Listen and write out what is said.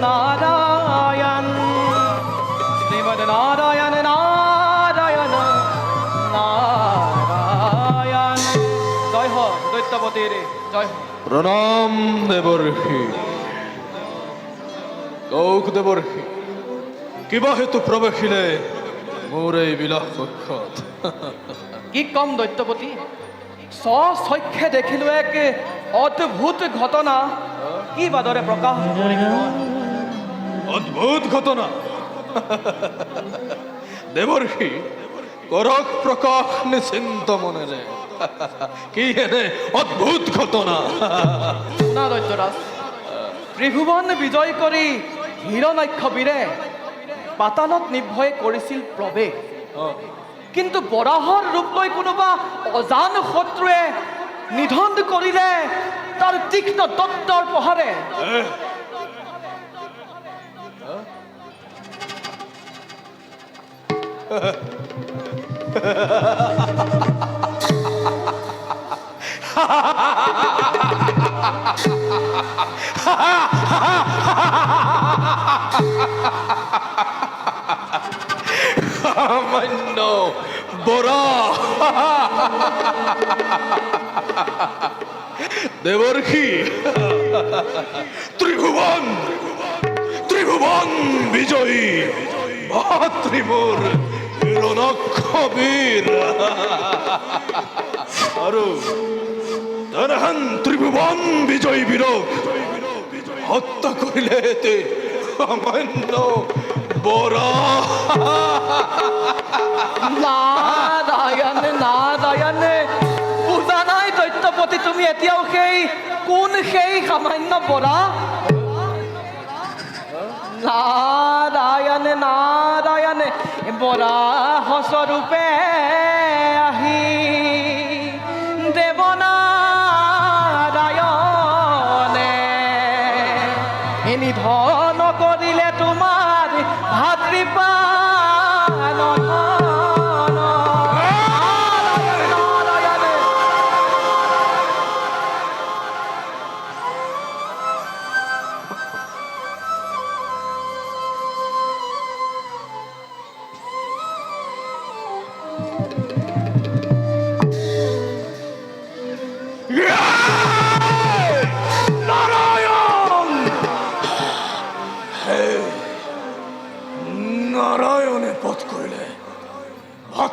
নাৰায়ণ শ্ৰীমদ নাৰায়ণ নাৰায়ণ নাৰায়ণ জয় হ দৈত্যপতিৰ জয় হ প্ৰণাম দেবৰ্ষি কৌক দেবৰ্ষি কিবা হেতু প্ৰবেশিলে মোৰ এই বিলাস কক্ষত কি কম দৈত্যপতি স্বচক্ষে দেখিলো এক অদ্ভুত ঘটনা কি বাদরে প্রকাশ কৰিব অদ্ভুত ঘটনা দেবৰ্ষি কৰক প্ৰকাশ নিশ্চিন্ত মনেৰে কি এনে অদ্ভুত ঘটনা না দৈত্যৰাজ ত্ৰিভুৱন বিজয় কৰি হিৰণ্যাক্ষ বীৰে পাতালত নিৰ্ভয় কৰিছিল প্ৰৱেশ কিন্তু বৰাহৰ ৰূপ লৈ কোনোবা অজান শত্ৰুৱে নিধন কৰিলে তাৰ তীক্ষ্ণ দত্তৰ প্ৰহাৰে সামান্য বৰা দেবৰ্ষি ত্ৰিভুবন ত্ৰিভুবন বিজয়ী ভাতৃমোৰ হিৰণ্যাক্ষ বীৰ আৰু ধনহান ত্ৰিভুবন বিজয়ী বীৰক হত্যা কৰিলে এতে সামান্য বৰা নাৰায়ণ নাৰায়ণ বুজা নাই দৈত্যপতি তুমি এতিয়াও কোন সেই সামান্য বৰা নাৰায়ণ নাৰায়ণ বৰা স্বৰূপে আহি দেৱনাৰায়ণে নিধন কৰিলে তোমাৰ ভাতৃপাল